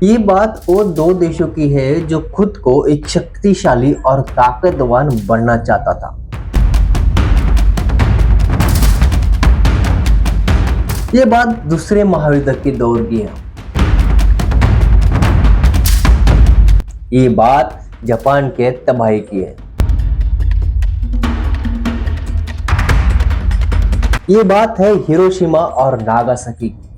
ये बात वो दो देशों की है जो खुद को एक शक्तिशाली और ताकतवान बनना चाहता था। ये बात दूसरे महायुद्ध के दौर की है। ये बात जापान के तबाही की है। ये बात है हिरोशिमा और नागासाकी की।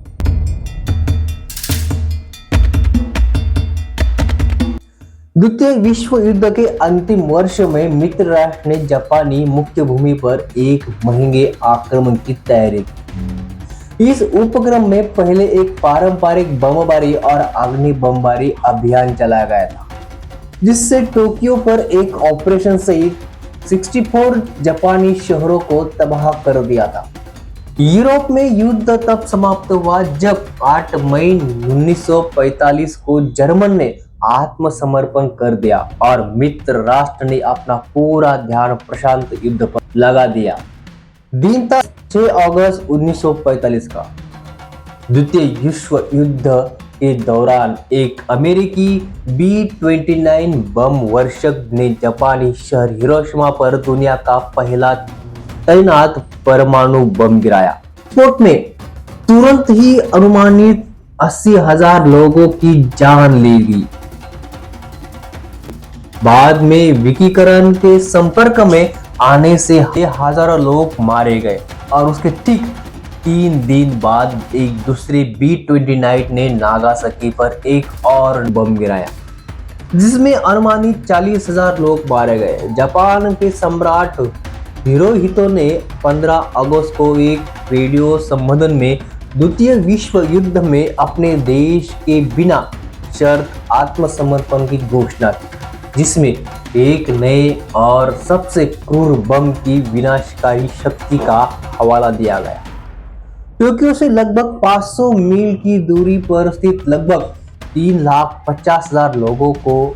द्वितीय विश्व युद्ध के अंतिम वर्ष में मित्र राष्ट्र ने जापानी मुख्य भूमि पर एक महंगे आक्रमण की तैयारी की। इस उपक्रम में पहले एक पारंपरिक बमबारी और अग्नि बमबारी अभियान चलाया गया था, जिससे टोक्यो पर एक ऑपरेशन सहित 64 जापानी शहरों को तबाह कर दिया था। यूरोप में युद्ध तब समाप्त हुआ जब 8 मई 1945 को जर्मन ने आत्मसमर्पण कर दिया और मित्र राष्ट्र ने अपना पूरा ध्यान प्रशांत युद्ध पर लगा दिया। दिन था 6 अगस्त 1945 का। द्वितीय विश्व युद्ध के दौरान एक अमेरिकी B-29 बम वर्षक ने जापानी शहर हिरोशिमा पर दुनिया का पहला तैनात परमाणु बम गिराया। विस्फोट में तुरंत ही अनुमानित 80,000 लोगों की जान ली गई। बाद में विकिरण के संपर्क में आने से हजारों लोग मारे गए और उसके ठीक 3 दिन बाद एक दूसरे B-29 ने नागासाकी पर एक और बम गिराया, जिसमें अनुमानित 40,000 लोग मारे गए। जापान के सम्राट हिरोहितो ने 15 अगस्त को एक रेडियो संबोधन में द्वितीय विश्व युद्ध में अपने देश के बिना शर्त आत्मसमर्पण की घोषणा की, जिसमें एक नए और सबसे क्रूर बम की विनाशकारी शक्ति का हवाला दिया गया। टोक्यो से लगभग 500 मील की दूरी पर स्थित लगभग 3,50,000 लोगों को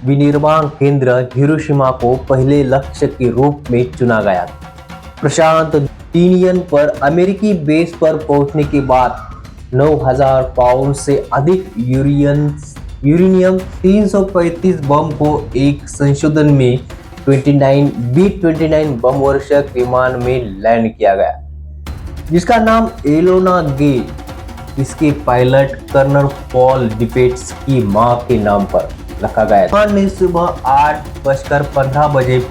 विनिर्माण केंद्र हिरोशिमा को पहले लक्ष्य के रूप में चुना गया। प्रशांत यूनियन पर अमेरिकी बेस पर पहुंचने के बाद 9,000 पाउंड से अधिक यूरेनियम 335 बम को एक संशोधन में B-29 बम वर्षक विमान में लैंड किया गया, जिसका नाम एलोना गे इसके पायलट कर्नल पॉल डिपेट्स की मां के नाम पर रखा गया। विमान ने सुबह 8:15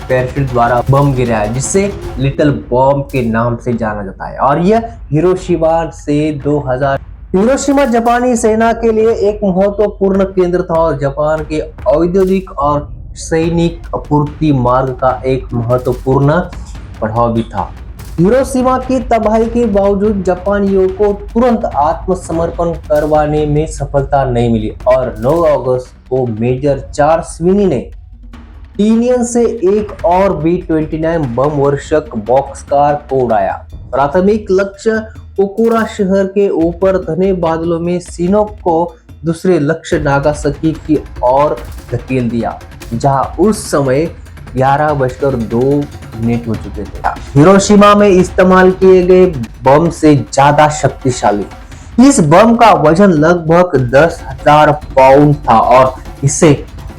पैराशूट द्वारा बम गिराया, जिसे लिटिल बॉम्ब के नाम से जाना जाता है, और यह हिरोशिमा से 2000। हिरोशिमा जापानी सेना के लिए एक महत्वपूर्ण केंद्र था और जापान के औद्योगिक और सैनिक आपूर्ति मार्ग का एक महत्वपूर्ण पड़ाव भी था। हिरोशिमा की तबाही के बावजूद जापानियों को तुरंत आत्मसमर्पण करवाने में सफलता नहीं मिली और 9 अगस्त को मेजर चार्ल्स स्विनी ने यूनियन से एक और B-29 बम वर्षक बॉक्सकार को उड़ाया। प्राथमिक लक्ष्य ओकुरा शहर के ऊपर घने बादलों में शिनोक को दूसरे लक्ष्य नागासाकी की ओर धकेल दिया, जहां उस समय 11:02 हो चुके थे। हिरोशिमा में इस्तेमाल किए गए बम से ज्यादा शक्तिशाली इस बम का वजन लगभग 10,000 पाउंड था और इसे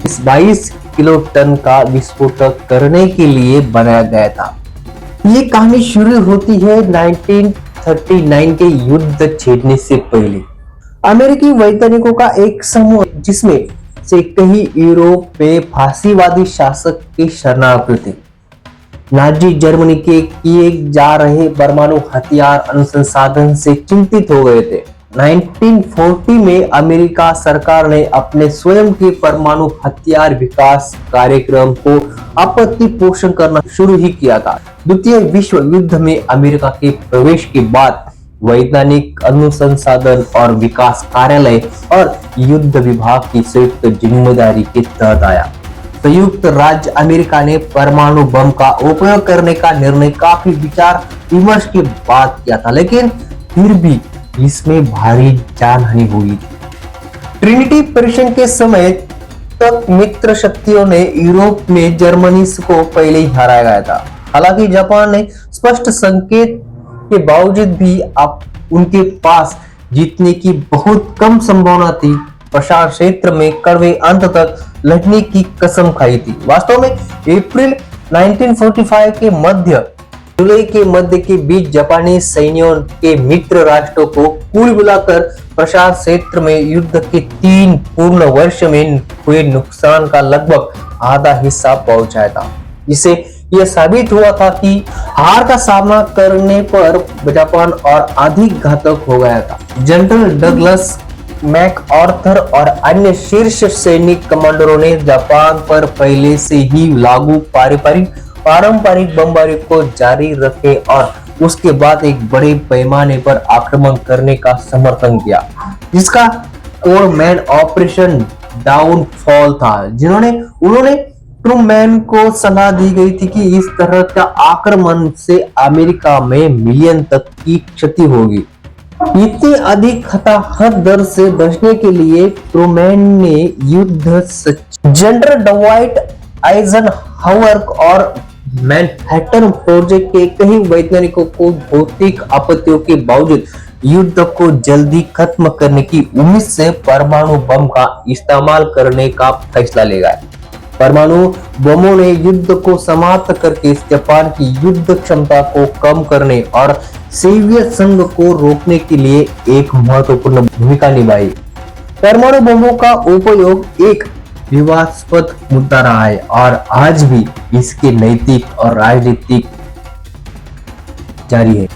22 किलो टन का विस्फोटक करने के लिए बनाया गया था। ये कहानी शुरू होती है 1939 के युद्ध छिड़ने से पहले। अमेरिकी वैज्ञानिकों का एक समूह, जिसमें से कई यूरोप में फांसीवादी शासक के शरणार्थी थे, नाजी जर्मनी के किए जा रहे परमाणु हथियार अनुसंधान से चिंतित हो गए थे। 1940 में अमेरिका सरकार ने अपने स्वयं के परमाणु हथियार विकास कार्यक्रम को आपत्ति पोषण करना शुरू ही किया था। द्वितीय विश्व युद्ध में अमेरिका के प्रवेश के बाद वैज्ञानिक अनुसंधान और विकास कार्यालय और युद्ध विभाग की संयुक्त जिम्मेदारी के तहत आया। संयुक्त राज्य अमेरिका ने परमाणु बम का उपयोग करने का निर्णय काफी विचार विमर्श के बाद किया था, लेकिन फिर भी इसमें भारी जानहानि हुई। ट्रिनिटी परीक्षण के समय तक मित्र शक्तियों ने यूरोप में जर्मनी को पहले ही हराया गया था। हालांकि जापान ने स्पष्ट संकेत के बावजूद भी अब उनके पास जीतने की बहुत कम संभावना थी। प्रशांत क्षेत्र में कड़वे अंत तक लड़ने की कसम खाई थी। वास्तव में अप्रैल 1945 के मध्य जुलाई के मध्य के बीच जापानी सैन्यों के मित्र राष्ट्रों को कुल मिलाकर प्रशांत क्षेत्र में युद्ध के 3 पूर्ण वर्ष में हुए नुकसान का लगभग आधा हिस्सा पहुंचाया था, जिससे यह साबित हुआ था कि हार का सामना करने पर जापान और अधिक घातक हो गया था। जनरल डगलस मैकआर्थर और अन्य शीर्ष सैनिक कमांडरों ने जापान पर पहले से ही लागू पारंपरिक बमबारी को जारी रखे और उसके बाद एक बड़े पैमाने पर आक्रमण करने का समर्थन किया, जिसका कोड मैन ऑपरेशन डाउनफॉल था। उन्होंने ट्रूमैन को सलाह दी गई थी कि इस तरह का आक्रमण से अमेरिका में मिलियन तक की क्षति होगी। इतनी अधिक हताहत दर से बचने के लिए ट्रूमैन ने जनरल डवाइट आइजनहावर और मैनहट्टन प्रोजेक्ट के कई वैज्ञानिकों को भौतिक आपत्तियों के बावजूद युद्ध को जल्दी खत्म करने की उम्मीद से परमाणु बम का इस्तेमाल करने का फैसला लिया। परमाणु बमों ने युद्ध को समाप्त करके जापान की युद्ध क्षमता को कम करने और सोवियत संघ को रोकने के लिए एक महत्वपूर्ण भूमिका निभाई। परमाणु बमों का उपयोग एक विवादास्पद मुद्दा रहा है और आज भी इसके नैतिक और राजनीतिक जारी है।